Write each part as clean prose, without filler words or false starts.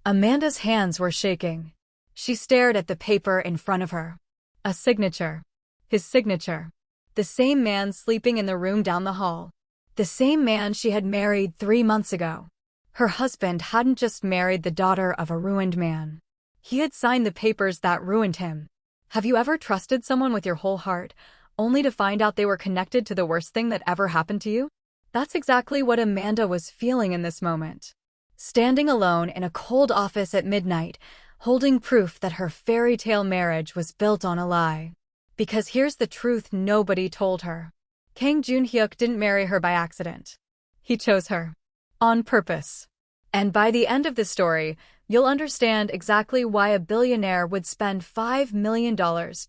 Amanda's hands were shaking. She stared at the paper in front of her. A signature. His signature. The same man sleeping in the room down the hall. The same man she had married 3 months ago. Her husband hadn't just married the daughter of a ruined man. He had signed the papers that ruined him. Have you ever trusted someone with your whole heart, only to find out they were connected to the worst thing that ever happened to you? That's exactly what Amanda was feeling in this moment. Standing alone in a cold office at midnight, holding proof that her fairy tale marriage was built on a lie. Because here's the truth nobody told her. Kang Jun-hyuk didn't marry her by accident. He chose her. On purpose. And by the end of the story, you'll understand exactly why a billionaire would spend $5 million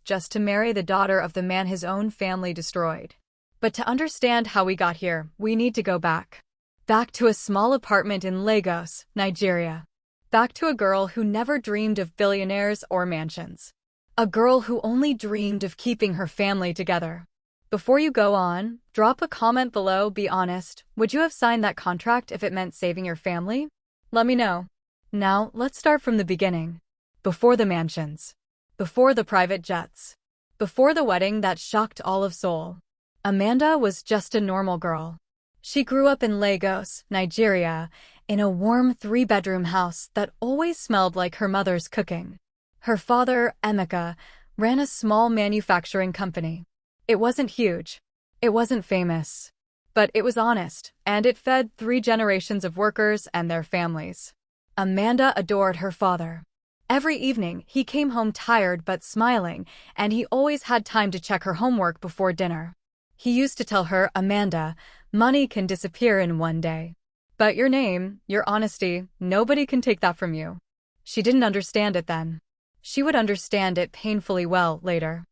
just to marry the daughter of the man his own family destroyed. But to understand how we got here, we need to go back. Back to a small apartment in Lagos, Nigeria. Back to a girl who never dreamed of billionaires or mansions. A girl who only dreamed of keeping her family together. Before you go on, drop a comment below. Be honest, would you have signed that contract if it meant saving your family? Let me know. Now, let's start from the beginning. Before the mansions. Before the private jets. Before the wedding that shocked all of Seoul. Amanda was just a normal girl. She grew up in Lagos, Nigeria, in a warm 3-bedroom house that always smelled like her mother's cooking. Her father, Emeka, ran a small manufacturing company. It wasn't huge. It wasn't famous. But it was honest, and it fed 3 generations of workers and their families. Amanda adored her father. Every evening, he came home tired but smiling, and he always had time to check her homework before dinner. He used to tell her, "Amanda, money can disappear in one day. But your name, your honesty, nobody can take that from you." She didn't understand it then. She would understand it painfully well later.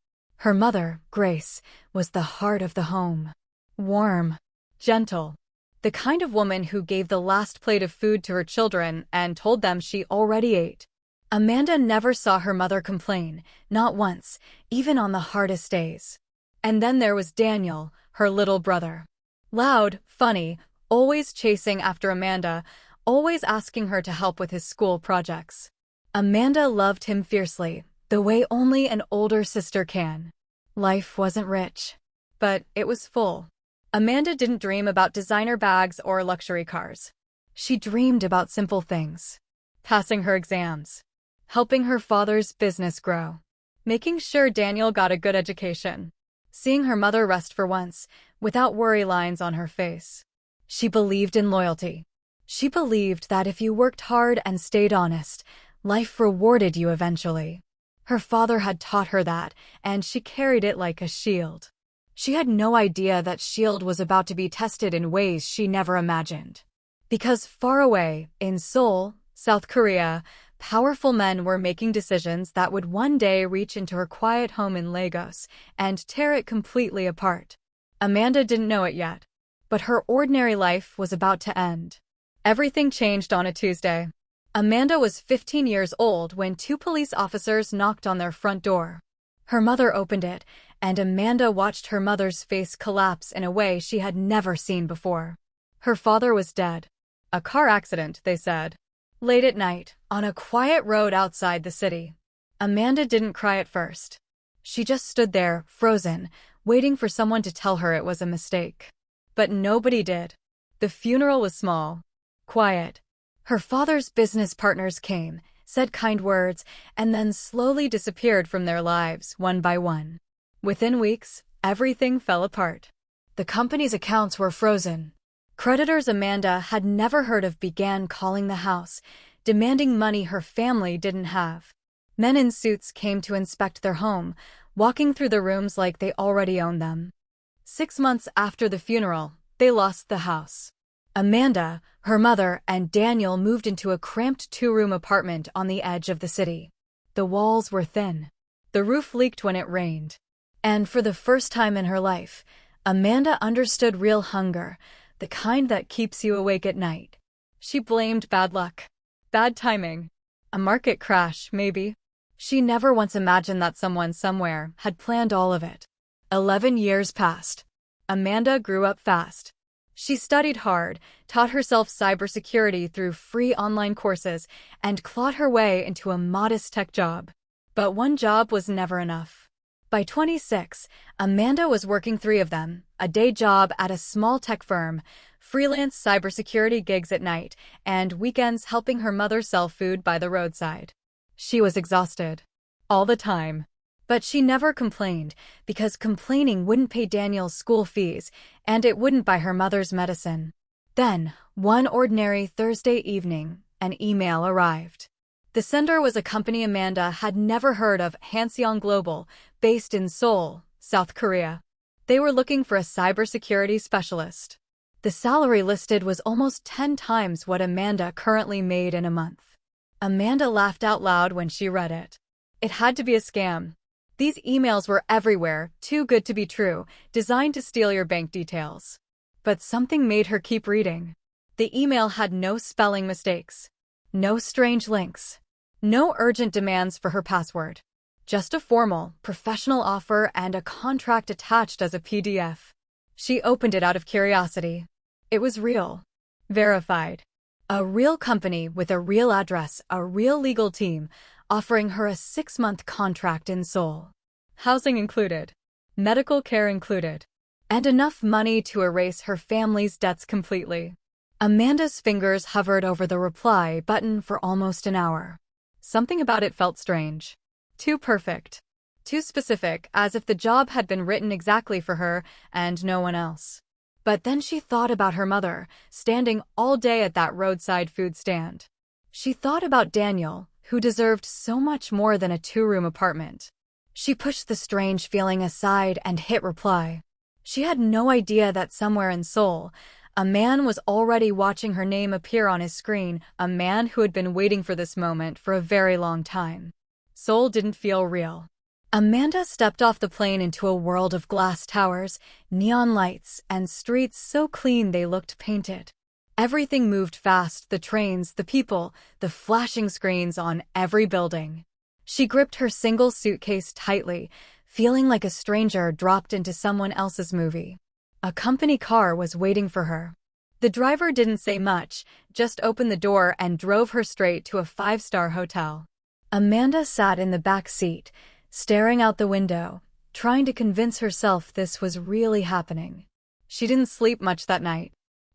Her mother, Grace, was the heart of the home. Warm, gentle. The kind of woman who gave the last plate of food to her children and told them she already ate. Amanda never saw her mother complain, not once, even on the hardest days. And then there was Daniel, her little brother. Loud, funny, always chasing after Amanda, always asking her to help with his school projects. Amanda loved him fiercely, the way only an older sister can. Life wasn't rich, but it was full. Amanda didn't dream about designer bags or luxury cars. She dreamed about simple things. Passing her exams. Helping her father's business grow. Making sure Daniel got a good education. Seeing her mother rest for once, without worry lines on her face. She believed in loyalty. She believed that if you worked hard and stayed honest, life rewarded you eventually. Her father had taught her that, and she carried it like a shield. She had no idea that shield was about to be tested in ways she never imagined. Because far away, in Seoul, South Korea, powerful men were making decisions that would one day reach into her quiet home in Lagos and tear it completely apart. Amanda didn't know it yet, but her ordinary life was about to end. Everything changed on a Tuesday. Amanda was 15 years old when 2 police officers knocked on their front door. Her mother opened it, and Amanda watched her mother's face collapse in a way she had never seen before. Her father was dead. A car accident, they said. Late at night, on a quiet road outside the city. Amanda didn't cry at first. She just stood there, frozen, waiting for someone to tell her it was a mistake. But nobody did. The funeral was small, quiet. Her father's business partners came, said kind words, and then slowly disappeared from their lives, one by one. Within weeks, everything fell apart. The company's accounts were frozen. Creditors Amanda had never heard of began calling the house, demanding money her family didn't have. Men in suits came to inspect their home, walking through the rooms like they already owned them. 6 months after the funeral, they lost the house. Amanda, her mother, and Daniel moved into a cramped 2-room apartment on the edge of the city. The walls were thin. The roof leaked when it rained. And for the first time in her life, Amanda understood real hunger, the kind that keeps you awake at night. She blamed bad luck. Bad timing. A market crash, maybe. She never once imagined that someone somewhere had planned all of it. 11 years passed. Amanda grew up fast. She studied hard, taught herself cybersecurity through free online courses, and clawed her way into a modest tech job. But one job was never enough. By 26, Amanda was working 3 of them: a day job at a small tech firm, freelance cybersecurity gigs at night, and weekends helping her mother sell food by the roadside. She was exhausted. All the time. But she never complained, because complaining wouldn't pay Daniel's school fees, and it wouldn't buy her mother's medicine. Then, one ordinary Thursday evening, an email arrived. The sender was a company Amanda had never heard of, Hanseon Global, based in Seoul, South Korea. They were looking for a cybersecurity specialist. The salary listed was almost 10 times what Amanda currently made in a month. Amanda laughed out loud when she read it. It had to be a scam. These emails were everywhere, too good to be true, designed to steal your bank details. But something made her keep reading. The email had no spelling mistakes, no strange links, no urgent demands for her password. Just a formal, professional offer and a contract attached as a PDF. She opened it out of curiosity. It was real. Verified. A real company with a real address, a real legal team, offering her a 6-month contract in Seoul. Housing included. Medical care included. And enough money to erase her family's debts completely. Amanda's fingers hovered over the reply button for almost an hour. Something about it felt strange. Too perfect. Too specific, as if the job had been written exactly for her and no one else. But then she thought about her mother, standing all day at that roadside food stand. She thought about Daniel, who deserved so much more than a 2-room apartment. She pushed the strange feeling aside and hit reply. She had no idea that somewhere in Seoul, a man was already watching her name appear on his screen, a man who had been waiting for this moment for a very long time. Seoul didn't feel real. Amanda stepped off the plane into a world of glass towers, neon lights, and streets so clean they looked painted. Everything moved fast: the trains, the people, the flashing screens on every building. She gripped her single suitcase tightly, feeling like a stranger dropped into someone else's movie. A company car was waiting for her. The driver didn't say much, just opened the door and drove her straight to a 5-star hotel. Amanda sat in the back seat, staring out the window, trying to convince herself this was really happening. She didn't sleep much that night.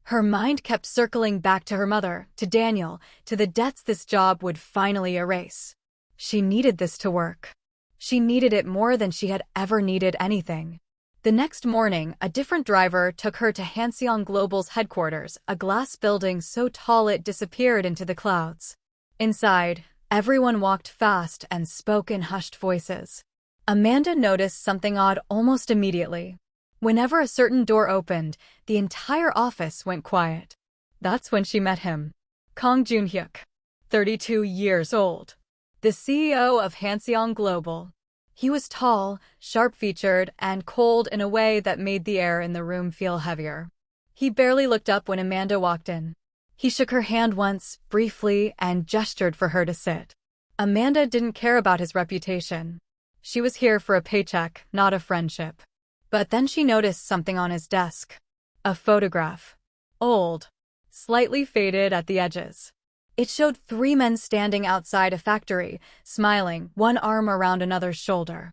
Her mind kept circling back to her mother, to Daniel, to the debts this job would finally erase. She needed this to work. She needed it more than she had ever needed anything. The next morning, a different driver took her to Hanseon Global's headquarters, a glass building so tall it disappeared into the clouds. Inside, everyone walked fast and spoke in hushed voices. Amanda noticed something odd almost immediately. Whenever a certain door opened, the entire office went quiet. That's when she met him. Kang Junhyuk, 32 years old. The CEO of Hanseon Global. He was tall, sharp-featured, and cold in a way that made the air in the room feel heavier. He barely looked up when Amanda walked in. He shook her hand once, briefly, and gestured for her to sit. Amanda didn't care about his reputation. She was here for a paycheck, not a friendship. But then she noticed something on his desk. A photograph. Old. Slightly faded at the edges. It showed 3 men standing outside a factory, smiling, one arm around another's shoulder.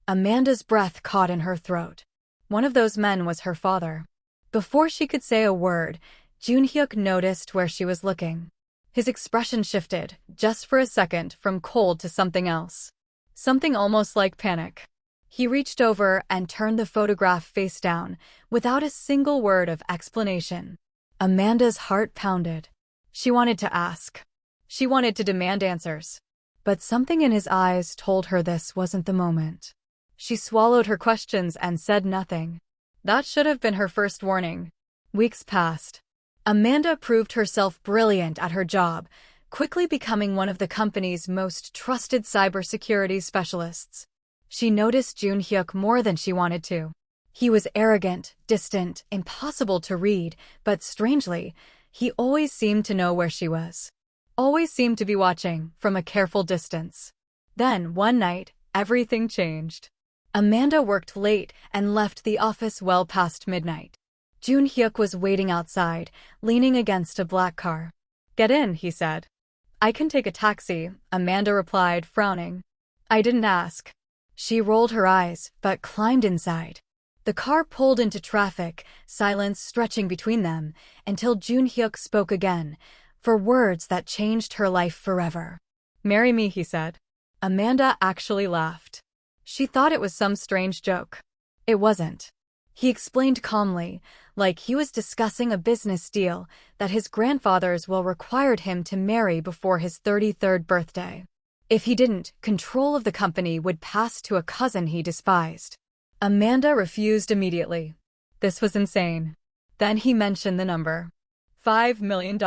Amanda's breath caught in her throat. One of those men was her father. Before she could say a word, Junhyuk noticed where she was looking. His expression shifted, just for a second, from cold to something else. Something almost like panic. He reached over and turned the photograph face down, without a single word of explanation. Amanda's heart pounded. She wanted to ask. She wanted to demand answers. But something in his eyes told her this wasn't the moment. She swallowed her questions and said nothing. That should have been her first warning. Weeks passed. Amanda proved herself brilliant at her job, quickly becoming one of the company's most trusted cybersecurity specialists. She noticed Junhyuk more than she wanted to. He was arrogant, distant, impossible to read, but strangely, he always seemed to know where she was. Always seemed to be watching, from a careful distance. Then, one night, everything changed. Amanda worked late and left the office well past midnight. Jun Hyuk was waiting outside, leaning against a black car. "Get in," he said. "I can take a taxi," Amanda replied, frowning. "I didn't ask." She rolled her eyes, but climbed inside. The car pulled into traffic, silence stretching between them, until Jun Hyuk spoke again, for words that changed her life forever. "Marry me," he said. Amanda actually laughed. She thought it was some strange joke. It wasn't. He explained calmly, like he was discussing a business deal, that his grandfather's will required him to marry before his 33rd birthday. If he didn't, control of the company would pass to a cousin he despised. Amanda refused immediately. This was insane. Then he mentioned the number. $5 million.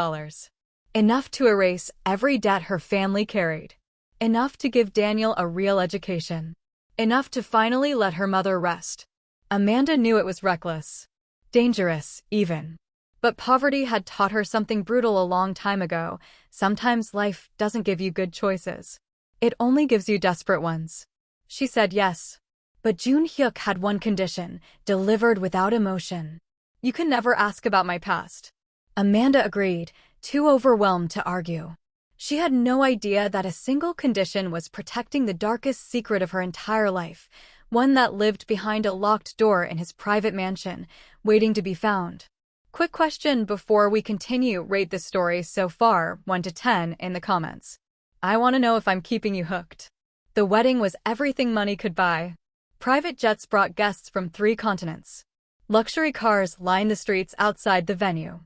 Enough to erase every debt her family carried. Enough to give Daniel a real education. Enough to finally let her mother rest. Amanda knew it was reckless. Dangerous, even. But poverty had taught her something brutal a long time ago. Sometimes life doesn't give you good choices. It only gives you desperate ones. She said yes. But Jun Hyuk had one condition, delivered without emotion. "You can never ask about my past." Amanda agreed, too overwhelmed to argue. She had no idea that a single condition was protecting the darkest secret of her entire life, one that lived behind a locked door in his private mansion, waiting to be found. Quick question before we continue: rate the story so far, 1 to 10, in the comments. I want to know if I'm keeping you hooked. The wedding was everything money could buy. Private jets brought guests from 3 continents. Luxury cars lined the streets outside the venue.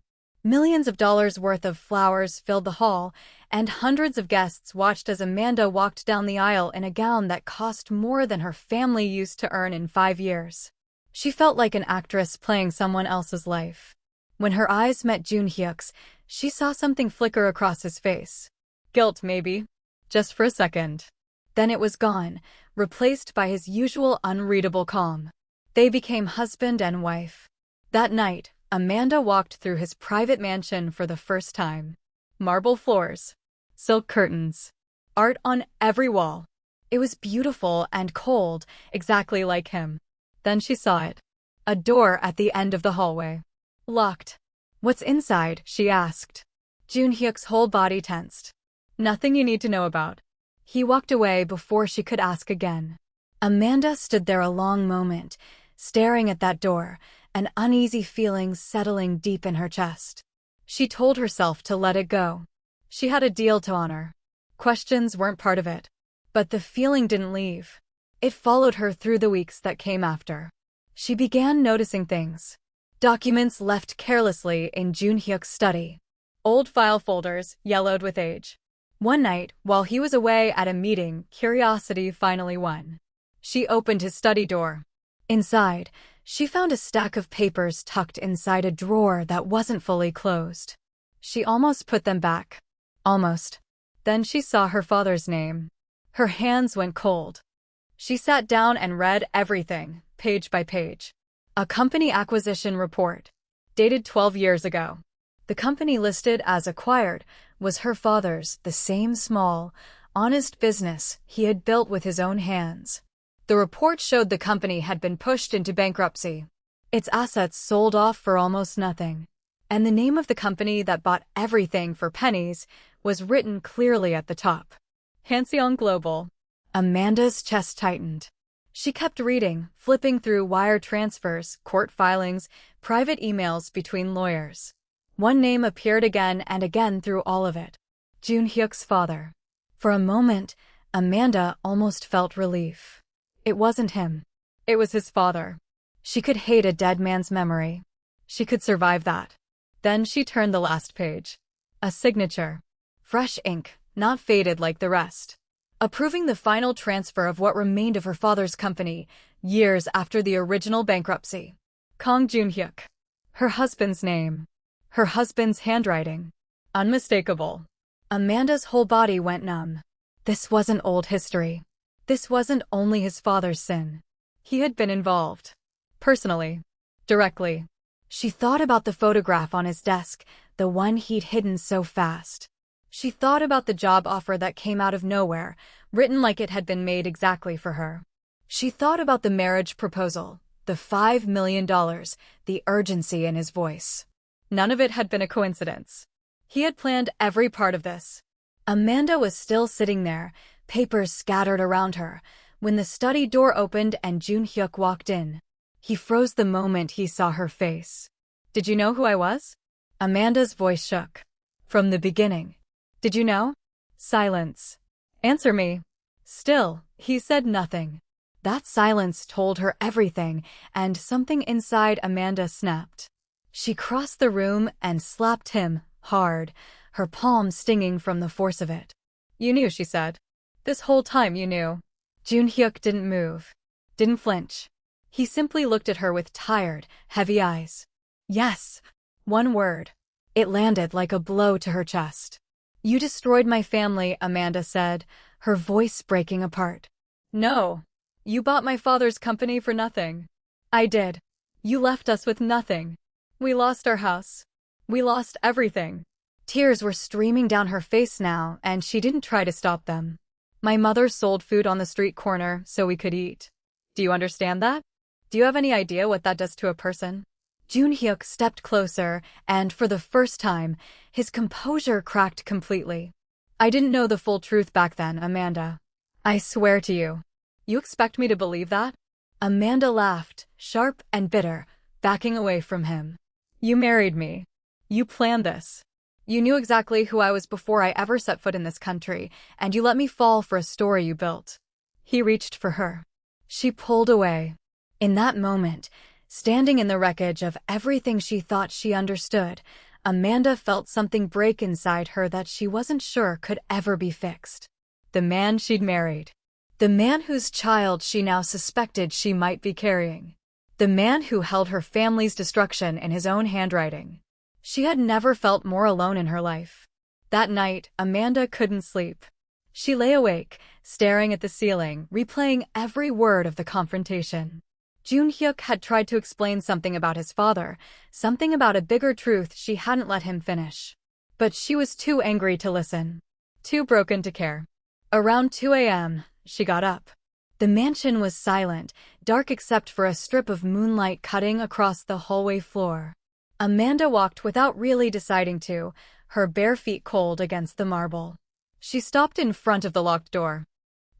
Millions of dollars worth of flowers filled the hall, and hundreds of guests watched as Amanda walked down the aisle in a gown that cost more than her family used to earn in 5 years. She felt like an actress playing someone else's life. When her eyes met Jun Hyuk's, she saw something flicker across his face. Guilt, maybe. Just for a second. Then it was gone, replaced by his usual unreadable calm. They became husband and wife. That night, Amanda walked through his private mansion for the first time. Marble floors. Silk curtains. Art on every wall. It was beautiful and cold, exactly like him. Then she saw it. A door at the end of the hallway. Locked. "What's inside?" she asked. Jun Hyuk's whole body tensed. "Nothing you need to know about." He walked away before she could ask again. Amanda stood there a long moment, staring at that door, an uneasy feeling settling deep in her chest. She told herself to let it go. She had a deal to honor. Questions weren't part of it. But the feeling didn't leave. It followed her through the weeks that came after. She began noticing things. Documents left carelessly in Jun Hyuk's study. Old file folders, yellowed with age. One night, while he was away at a meeting, curiosity finally won. She opened his study door. Inside, she found a stack of papers tucked inside a drawer that wasn't fully closed. She almost put them back. Almost. Then she saw her father's name. Her hands went cold. She sat down and read everything, page by page. A company acquisition report. Dated 12 years ago. The company listed as acquired was her father's, the same small, honest business he had built with his own hands. The report showed the company had been pushed into bankruptcy. Its assets sold off for almost nothing. And the name of the company that bought everything for pennies was written clearly at the top. Hanseong Global. Amanda's chest tightened. She kept reading, flipping through wire transfers, court filings, private emails between lawyers. One name appeared again and again through all of it. Jun Hyuk's father. For a moment, Amanda almost felt relief. It wasn't him. It was his father. She could hate a dead man's memory. She could survive that. Then she turned the last page. A signature. Fresh ink, not faded like the rest. Approving the final transfer of what remained of her father's company, years after the original bankruptcy. Kang Jun Hyuk. Her husband's name. Her husband's handwriting. Unmistakable. Amanda's whole body went numb. This wasn't old history. This wasn't only his father's sin. He had been involved. Personally. Directly. She thought about the photograph on his desk, the one he'd hidden so fast. She thought about the job offer that came out of nowhere, written like it had been made exactly for her. She thought about the marriage proposal, the $5 million, the urgency in his voice. None of it had been a coincidence. He had planned every part of this. Amanda was still sitting there, papers scattered around her, when the study door opened and Jun-hyuk walked in. He froze the moment he saw her face. "Did you know who I was?" Amanda's voice shook. "From the beginning." "Did you know?" Silence. "Answer me." Still, he said nothing. That silence told her everything, and something inside Amanda snapped. She crossed the room and slapped him, hard, her palm stinging from the force of it. "You knew," she said. "This whole time you knew." Jun-hyuk didn't move. Didn't flinch. He simply looked at her with tired, heavy eyes. "Yes." One word. It landed like a blow to her chest. "You destroyed my family," Amanda said, her voice breaking apart. "No. You bought my father's company for nothing." "I did. You left us with nothing. We lost our house. We lost everything." Tears were streaming down her face now, and she didn't try to stop them. "My mother sold food on the street corner so we could eat. Do you understand that? Do you have any idea what that does to a person?" Jun-hyuk stepped closer, and for the first time, his composure cracked completely. "I didn't know the full truth back then, Amanda. I swear to you. You expect me to believe that?" Amanda laughed, sharp and bitter, backing away from him. "You married me. You planned this. You knew exactly who I was before I ever set foot in this country, and you let me fall for a story you built." He reached for her. She pulled away. In that moment, standing in the wreckage of everything she thought she understood, Amanda felt something break inside her that she wasn't sure could ever be fixed. The man she'd married. The man whose child she now suspected she might be carrying. The man who held her family's destruction in his own handwriting. She had never felt more alone in her life. That night, Amanda couldn't sleep. She lay awake, staring at the ceiling, replaying every word of the confrontation. Jun-hyuk had tried to explain something about his father, something about a bigger truth she hadn't let him finish. But she was too angry to listen. Too broken to care. Around 2 a.m., she got up. The mansion was silent, dark except for a strip of moonlight cutting across the hallway floor. Amanda walked without really deciding to, her bare feet cold against the marble. She stopped in front of the locked door.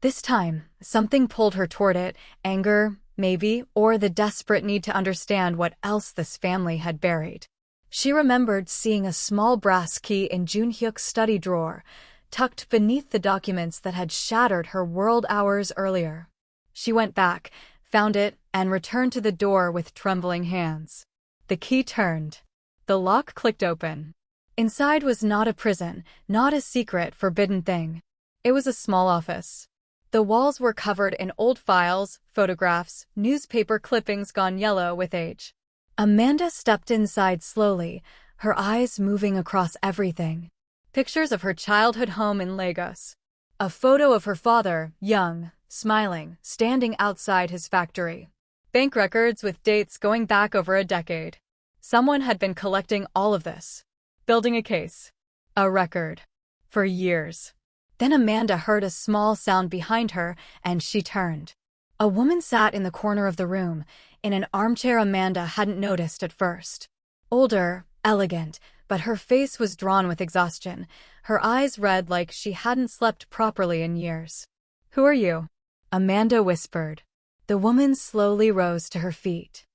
This time, something pulled her toward it, anger, maybe, or the desperate need to understand what else this family had buried. She remembered seeing a small brass key in Jun-hyuk's study drawer, tucked beneath the documents that had shattered her world hours earlier. She went back, found it, and returned to the door with trembling hands. The key turned. The lock clicked open. Inside was not a prison, not a secret, forbidden thing. It was a small office. The walls were covered in old files, photographs, newspaper clippings gone yellow with age. Amanda stepped inside slowly, her eyes moving across everything. Pictures of her childhood home in Lagos. A photo of her father, young, smiling, standing outside his factory. Bank records with dates going back over a decade. Someone had been collecting all of this. Building a case. A record. For years. Then Amanda heard a small sound behind her, and she turned. A woman sat in the corner of the room, in an armchair Amanda hadn't noticed at first. Older, elegant, but her face was drawn with exhaustion, her eyes red like she hadn't slept properly in years. "Who are you?" Amanda whispered. The woman slowly rose to her feet.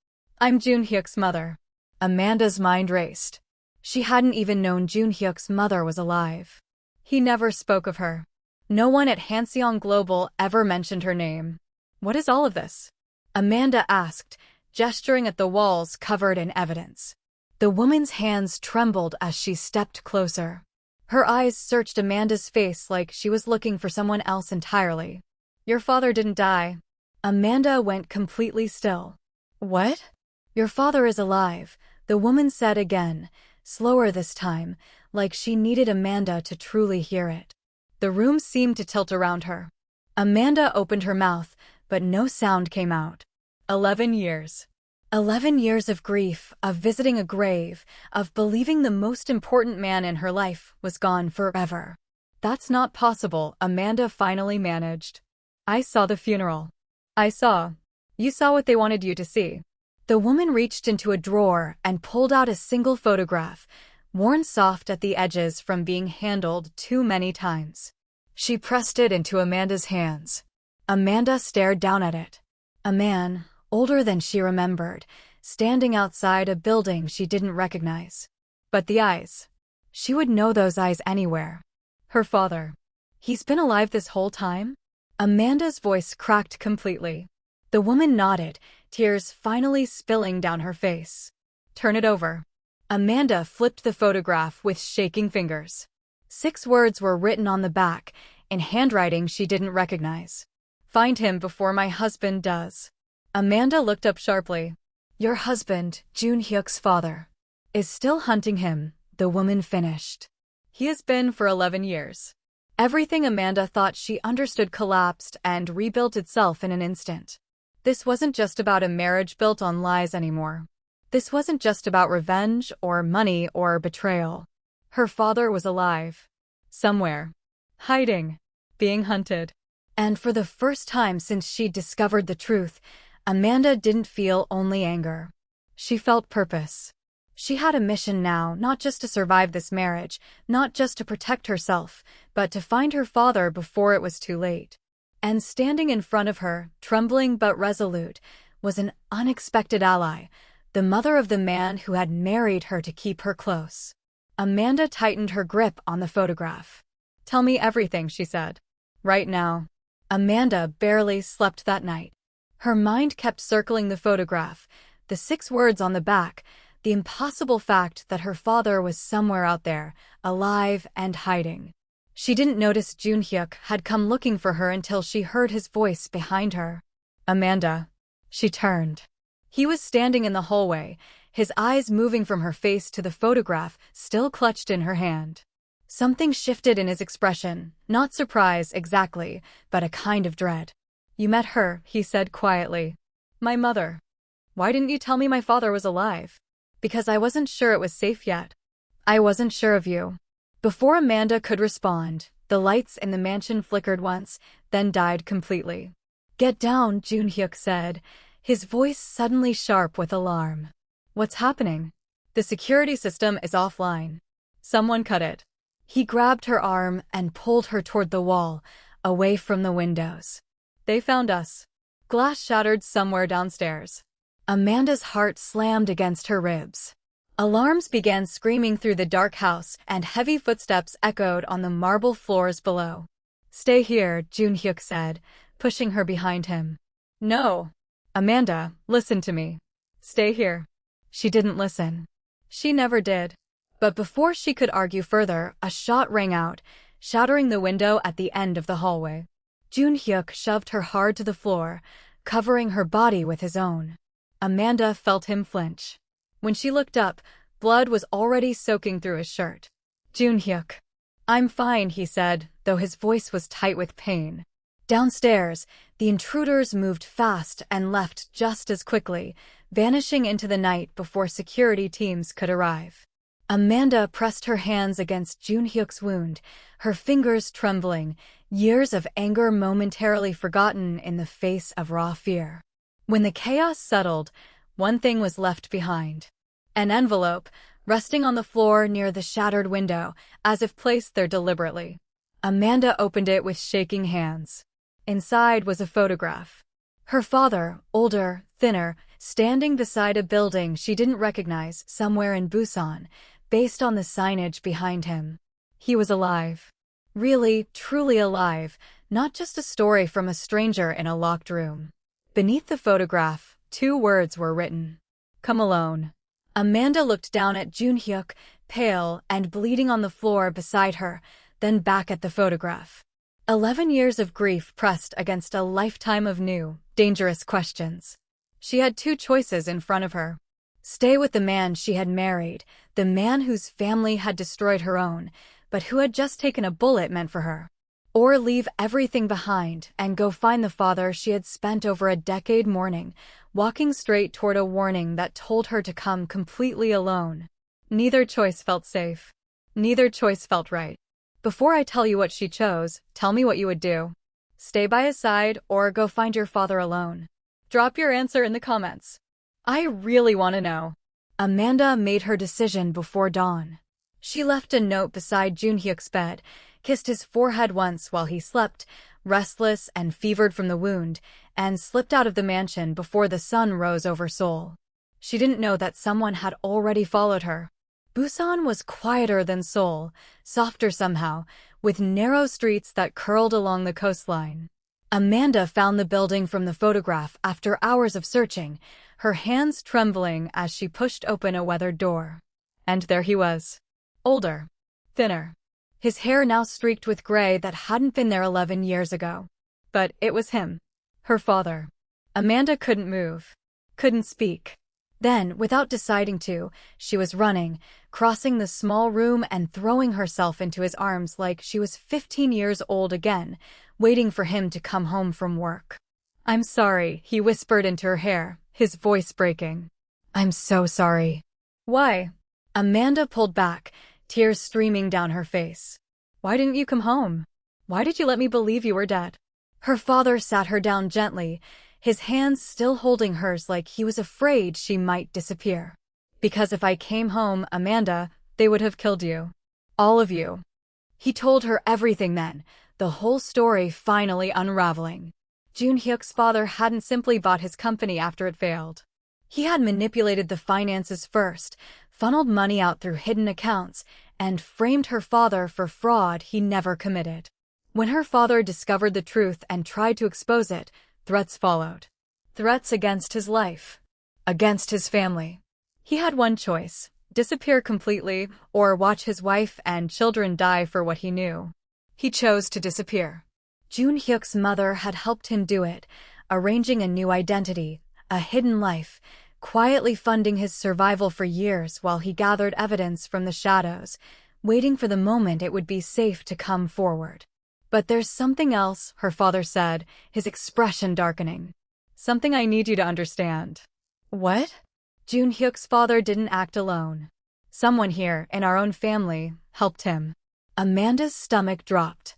"I'm Jun-hyuk's mother." Amanda's mind raced. She hadn't even known Jun-hyuk's mother was alive. He never spoke of her. No one at Hanseong Global ever mentioned her name. "What is all of this?" Amanda asked, gesturing at the walls covered in evidence. The woman's hands trembled as she stepped closer. Her eyes searched Amanda's face like she was looking for someone else entirely. "Your father didn't die." Amanda went completely still. "What?" "Your father is alive," the woman said again, slower this time, like she needed Amanda to truly hear it. The room seemed to tilt around her. Amanda opened her mouth, but no sound came out. 11 years. 11 years of grief, of visiting a grave, of believing the most important man in her life was gone forever. "That's not possible," Amanda finally managed. "I saw the funeral. I saw." You saw what they wanted you to see. The woman reached into a drawer and pulled out a single photograph, worn soft at the edges from being handled too many times. She pressed it into Amanda's hands. Amanda stared down at it. A man, older than she remembered, standing outside a building she didn't recognize. But the eyes. She would know those eyes anywhere. Her father. He's been alive this whole time? Amanda's voice cracked completely. The woman nodded, tears finally spilling down her face. Turn it over. Amanda flipped the photograph with shaking fingers. 6 words were written on the back, in handwriting she didn't recognize. Find him before my husband does. Amanda looked up sharply. Your husband, Jun Hyuk's father, is still hunting him, the woman finished. He has been for 11 years. Everything Amanda thought she understood collapsed and rebuilt itself in an instant. This wasn't just about a marriage built on lies anymore. This wasn't just about revenge or money or betrayal. Her father was alive. Somewhere. Hiding. Being hunted. And for the first time since she'd discovered the truth, Amanda didn't feel only anger. She felt purpose. She had a mission now, not just to survive this marriage, not just to protect herself, but to find her father before it was too late. And standing in front of her, trembling but resolute, was an unexpected ally, the mother of the man who had married her to keep her close. Amanda tightened her grip on the photograph. Tell me everything, she said. Right now. Amanda barely slept that night. Her mind kept circling the photograph, the 6 words on the back, the impossible fact that her father was somewhere out there, alive and hiding. She didn't notice Jun Hyuk had come looking for her until she heard his voice behind her. Amanda. She turned. He was standing in the hallway, his eyes moving from her face to the photograph still clutched in her hand. Something shifted in his expression, not surprise exactly, but a kind of dread. You met her, he said quietly. My mother. Why didn't you tell me my father was alive? Because I wasn't sure it was safe yet. I wasn't sure of you. Before Amanda could respond, the lights in the mansion flickered once, then died completely. Get down, Jun Hyuk said, his voice suddenly sharp with alarm. What's happening? The security system is offline. Someone cut it. He grabbed her arm and pulled her toward the wall, away from the windows. They found us. Glass shattered somewhere downstairs. Amanda's heart slammed against her ribs. Alarms began screaming through the dark house and heavy footsteps echoed on the marble floors below. Stay here, Jun Hyuk said, pushing her behind him. No. Amanda, listen to me. Stay here. She didn't listen. She never did. But before she could argue further, a shot rang out, shattering the window at the end of the hallway. Jun Hyuk shoved her hard to the floor, covering her body with his own. Amanda felt him flinch. When she looked up, blood was already soaking through his shirt. Jun Hyuk. I'm fine, he said, though his voice was tight with pain. Downstairs, the intruders moved fast and left just as quickly, vanishing into the night before security teams could arrive. Amanda pressed her hands against Jun Hyuk's wound, her fingers trembling, years of anger momentarily forgotten in the face of raw fear. When the chaos settled, one thing was left behind. An envelope, resting on the floor near the shattered window, as if placed there deliberately. Amanda opened it with shaking hands. Inside was a photograph. Her father, older, thinner, standing beside a building she didn't recognize somewhere in Busan, based on the signage behind him. He was alive. Really, truly alive, not just a story from a stranger in a locked room. Beneath the photograph, 2 words were written. Come alone. Amanda looked down at Jun Hyuk, pale and bleeding on the floor beside her, then back at the photograph. 11 years of grief pressed against a lifetime of new, dangerous questions. She had 2 choices in front of her. Stay with the man she had married, the man whose family had destroyed her own, but who had just taken a bullet meant for her. Or leave everything behind and go find the father she had spent over a decade mourning, walking straight toward a warning that told her to come completely alone. Neither choice felt safe. Neither choice felt right. Before I tell you what she chose, tell me what you would do. Stay by his side or go find your father alone. Drop your answer in the comments. I really want to know. Amanda made her decision before dawn. She left a note beside Junhyuk's bed, kissed his forehead once while he slept, restless and fevered from the wound, and slipped out of the mansion before the sun rose over Seoul. She didn't know that someone had already followed her. Busan was quieter than Seoul, softer somehow, with narrow streets that curled along the coastline. Amanda found the building from the photograph after hours of searching, her hands trembling as she pushed open a weathered door. And there he was. Older. Thinner. His hair now streaked with gray that hadn't been there 11 years ago. But it was him. Her father. Amanda couldn't move. Couldn't speak. Then, without deciding to, she was running, crossing the small room and throwing herself into his arms like she was 15 years old again, waiting for him to come home from work. "I'm sorry," he whispered into her hair, his voice breaking. "I'm so sorry." "Why?" Amanda pulled back, tears streaming down her face. "Why didn't you come home? Why did you let me believe you were dead?" Her father sat her down gently, his hands still holding hers like he was afraid she might disappear. "Because if I came home, Amanda, they would have killed you. All of you." He told her everything then, the whole story finally unraveling. Junhyuk's father hadn't simply bought his company after it failed. He had manipulated the finances first, funneled money out through hidden accounts, and framed her father for fraud he never committed. When her father discovered the truth and tried to expose it, threats followed. Threats against his life. Against his family. He had one choice: disappear completely or watch his wife and children die for what he knew. He chose to disappear. Junhyuk's mother had helped him do it, arranging a new identity, a hidden life, quietly funding his survival for years while he gathered evidence from the shadows, waiting for the moment it would be safe to come forward. "But there's something else," her father said, his expression darkening. "Something I need you to understand." "What?" Junhyuk's father didn't act alone. Someone here, in our own family, helped him. Amanda's stomach dropped.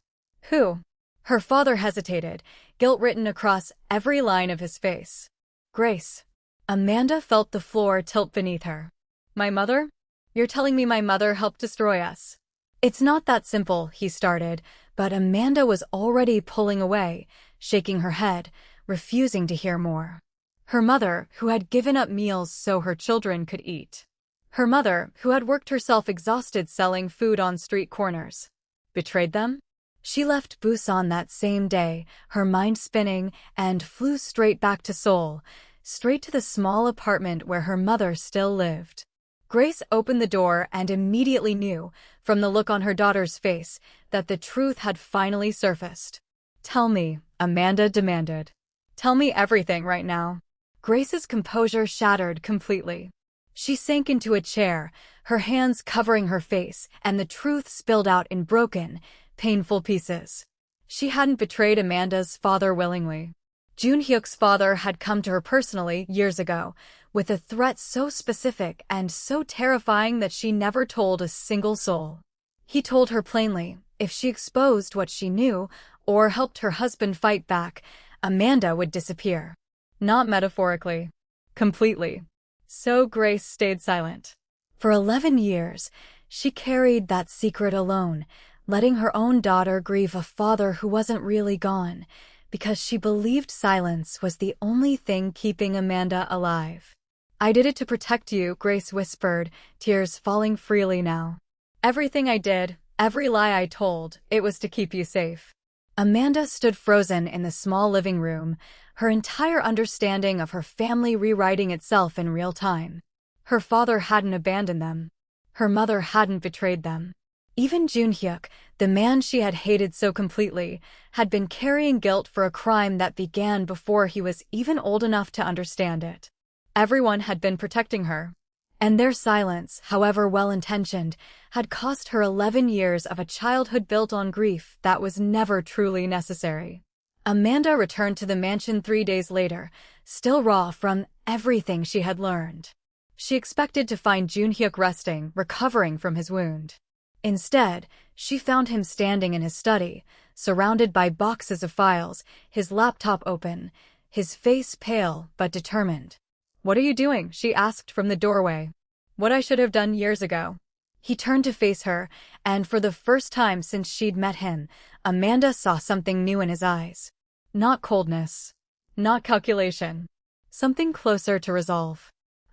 "Who?" Her father hesitated, guilt written across every line of his face. "Grace." Amanda felt the floor tilt beneath her. "My mother? You're telling me my mother helped destroy us?" "It's not that simple," he started, but Amanda was already pulling away, shaking her head, refusing to hear more. Her mother, who had given up meals so her children could eat. Her mother, who had worked herself exhausted selling food on street corners. Betrayed them? She left Busan that same day, her mind spinning, and flew straight back to Seoul, straight to the small apartment where her mother still lived. Grace opened the door and immediately knew, from the look on her daughter's face, that the truth had finally surfaced. "Tell me," Amanda demanded. "Tell me everything right now." Grace's composure shattered completely. She sank into a chair, her hands covering her face, and the truth spilled out in broken, painful pieces. She hadn't betrayed Amanda's father willingly. Junhyuk's father had come to her personally years ago, with a threat so specific and so terrifying that she never told a single soul. He told her plainly, if she exposed what she knew, or helped her husband fight back, Amanda would disappear. Not metaphorically. Completely. So Grace stayed silent. For 11 years, she carried that secret alone, letting her own daughter grieve a father who wasn't really gone, because she believed silence was the only thing keeping Amanda alive. "I did it to protect you," Grace whispered, tears falling freely now. "Everything I did, every lie I told, it was to keep you safe." Amanda stood frozen in the small living room, her entire understanding of her family rewriting itself in real time. Her father hadn't abandoned them. Her mother hadn't betrayed them. Even Junhyuk, the man she had hated so completely, had been carrying guilt for a crime that began before he was even old enough to understand it. Everyone had been protecting her. And their silence, however well-intentioned, had cost her 11 years of a childhood built on grief that was never truly necessary. Amanda returned to the mansion 3 days later, still raw from everything she had learned. She expected to find Junhyuk resting, recovering from his wound. Instead, she found him standing in his study, surrounded by boxes of files, his laptop open, his face pale but determined. "What are you doing?" she asked from the doorway. "What I should have done years ago." He turned to face her, and for the first time since she'd met him, Amanda saw something new in his eyes. Not coldness. Not calculation. Something closer to resolve.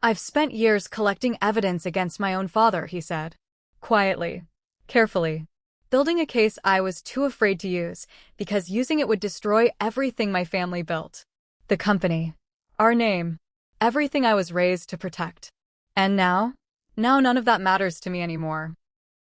"I've spent years collecting evidence against my own father," he said. Quietly. Carefully. Building a case I was too afraid to use, because using it would destroy everything my family built. The company. Our name. Everything I was raised to protect. And now? Now none of that matters to me anymore.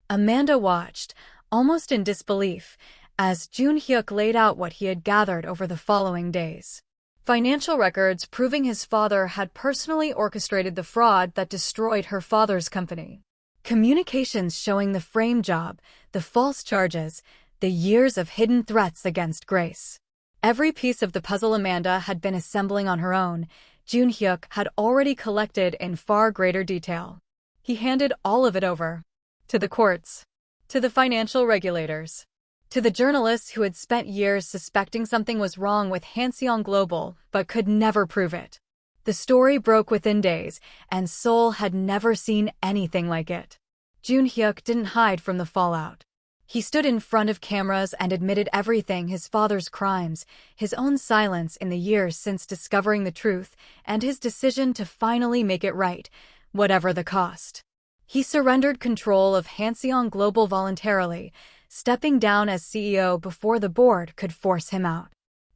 Amanda watched, almost in disbelief, as Jun-hyuk laid out what he had gathered over the following days. Financial records proving his father had personally orchestrated the fraud that destroyed her father's company. Communications showing the frame job, the false charges, the years of hidden threats against Grace. Every piece of the puzzle Amanda had been assembling on her own, Jun-hyuk had already collected in far greater detail. He handed all of it over. To the courts. To the financial regulators. To the journalists who had spent years suspecting something was wrong with Hanseong Global, but could never prove it. The story broke within days, and Seoul had never seen anything like it. Jun-hyuk didn't hide from the fallout. He stood in front of cameras and admitted everything: his father's crimes, his own silence in the years since discovering the truth, and his decision to finally make it right, whatever the cost. He surrendered control of Hanseong Global voluntarily, stepping down as CEO before the board could force him out.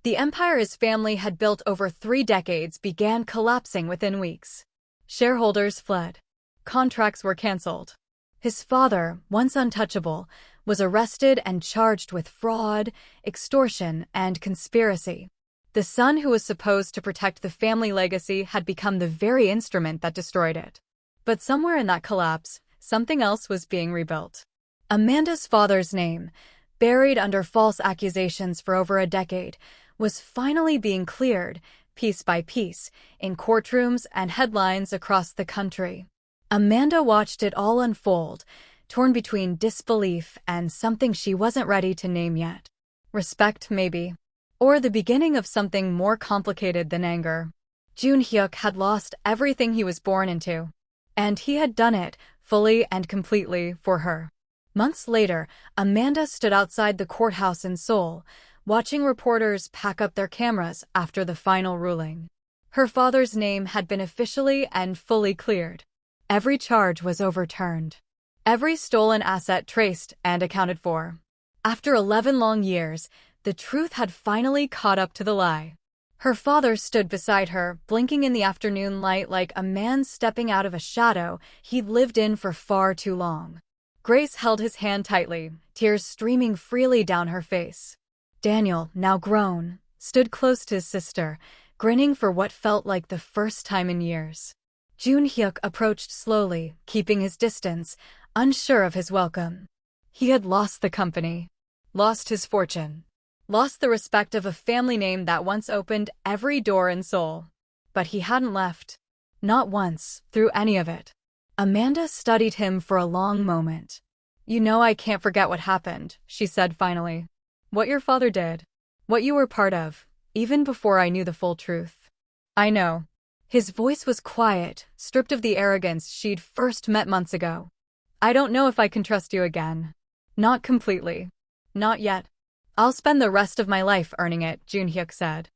The empire his family had built over 3 decades began collapsing within weeks. Shareholders fled. Contracts were cancelled. His father, once untouchable, was arrested and charged with fraud, extortion, and conspiracy. The son who was supposed to protect the family legacy had become the very instrument that destroyed it. But somewhere in that collapse, something else was being rebuilt. Amanda's father's name, buried under false accusations for over a decade, was finally being cleared, piece by piece, in courtrooms and headlines across the country. Amanda watched it all unfold, torn between disbelief and something she wasn't ready to name yet. Respect, maybe. Or the beginning of something more complicated than anger. Jun-hyuk had lost everything he was born into. And he had done it, fully and completely, for her. Months later, Amanda stood outside the courthouse in Seoul, watching reporters pack up their cameras after the final ruling. Her father's name had been officially and fully cleared. Every charge was overturned. Every stolen asset traced and accounted for. After 11 long years, the truth had finally caught up to the lie. Her father stood beside her, blinking in the afternoon light like a man stepping out of a shadow he'd lived in for far too long. Grace held his hand tightly, tears streaming freely down her face. Daniel, now grown, stood close to his sister, grinning for what felt like the first time in years. Jun-hyuk approached slowly, keeping his distance, unsure of his welcome. He had lost the company, lost his fortune, lost the respect of a family name that once opened every door in Seoul. But he hadn't left. Not once, through any of it. Amanda studied him for a long moment. "You know I can't forget what happened," she said finally. "What your father did. What you were part of, even before I knew the full truth." "I know." His voice was quiet, stripped of the arrogance she'd first met months ago. "I don't know if I can trust you again. Not completely. Not yet. I'll spend the rest of my life earning it," Jun-hyuk said.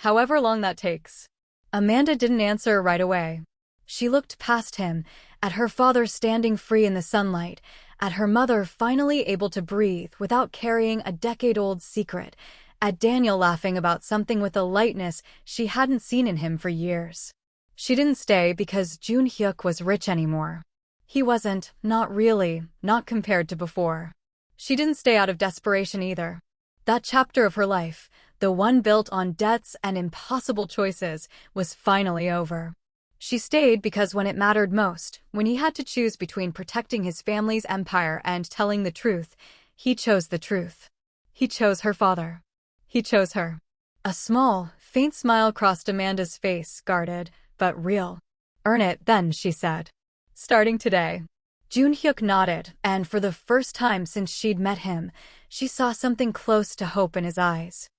"However long that takes." Amanda didn't answer right away. She looked past him, at her father standing free in the sunlight, at her mother finally able to breathe without carrying a decade-old secret, at Daniel laughing about something with a lightness she hadn't seen in him for years. She didn't stay because Jun-hyuk was rich anymore. He wasn't, not really, not compared to before. She didn't stay out of desperation either. That chapter of her life, the one built on debts and impossible choices, was finally over. She stayed because when it mattered most, when he had to choose between protecting his family's empire and telling the truth, he chose the truth. He chose her father. He chose her. A small, faint smile crossed Amanda's face, guarded, but real. "Earn it, then," she said. "Starting today." Jun-hyuk nodded, and for the first time since she'd met him, she saw something close to hope in his eyes.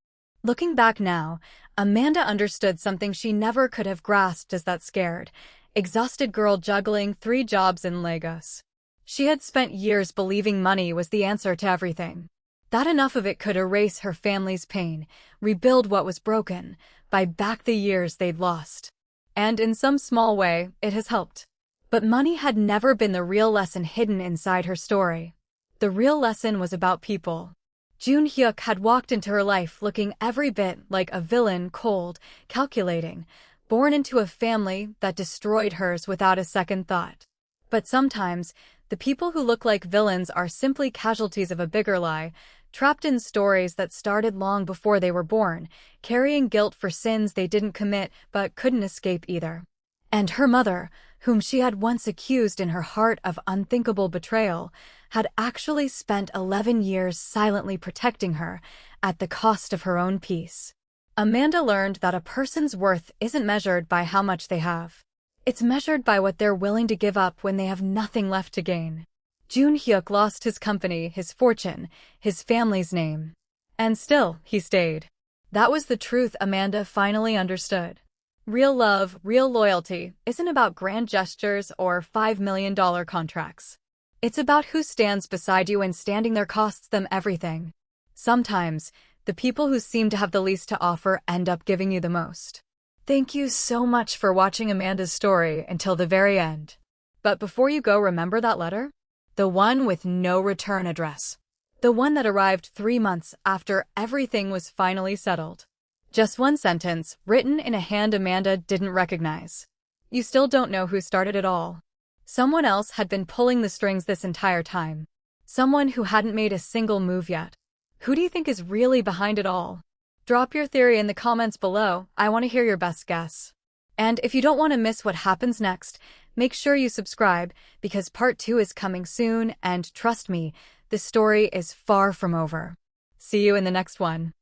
Looking back now, Amanda understood something she never could have grasped as that scared, exhausted girl juggling 3 jobs in Lagos. She had spent years believing money was the answer to everything. That enough of it could erase her family's pain, rebuild what was broken, buy back the years they'd lost. And in some small way, it has helped. But money had never been the real lesson hidden inside her story. The real lesson was about people. Jun Hyuk had walked into her life looking every bit like a villain, cold, calculating, born into a family that destroyed hers without a second thought. But sometimes, the people who look like villains are simply casualties of a bigger lie, trapped in stories that started long before they were born, carrying guilt for sins they didn't commit but couldn't escape either. And her mother, whom she had once accused in her heart of unthinkable betrayal, had actually spent 11 years silently protecting her at the cost of her own peace. Amanda learned that a person's worth isn't measured by how much they have. It's measured by what they're willing to give up when they have nothing left to gain. Jun Hyuk lost his company, his fortune, his family's name. And still, he stayed. That was the truth Amanda finally understood. Real love, real loyalty, isn't about grand gestures or $5 million contracts. It's about who stands beside you and standing there costs them everything. Sometimes, the people who seem to have the least to offer end up giving you the most. Thank you so much for watching Amanda's story until the very end. But before you go, remember that letter? The one with no return address. The one that arrived 3 months after everything was finally settled. Just one sentence, written in a hand Amanda didn't recognize. You still don't know who started it all. Someone else had been pulling the strings this entire time. Someone who hadn't made a single move yet. Who do you think is really behind it all? Drop your theory in the comments below. I want to hear your best guess. And if you don't want to miss what happens next, make sure you subscribe, because part 2 is coming soon, and trust me, this story is far from over. See you in the next one.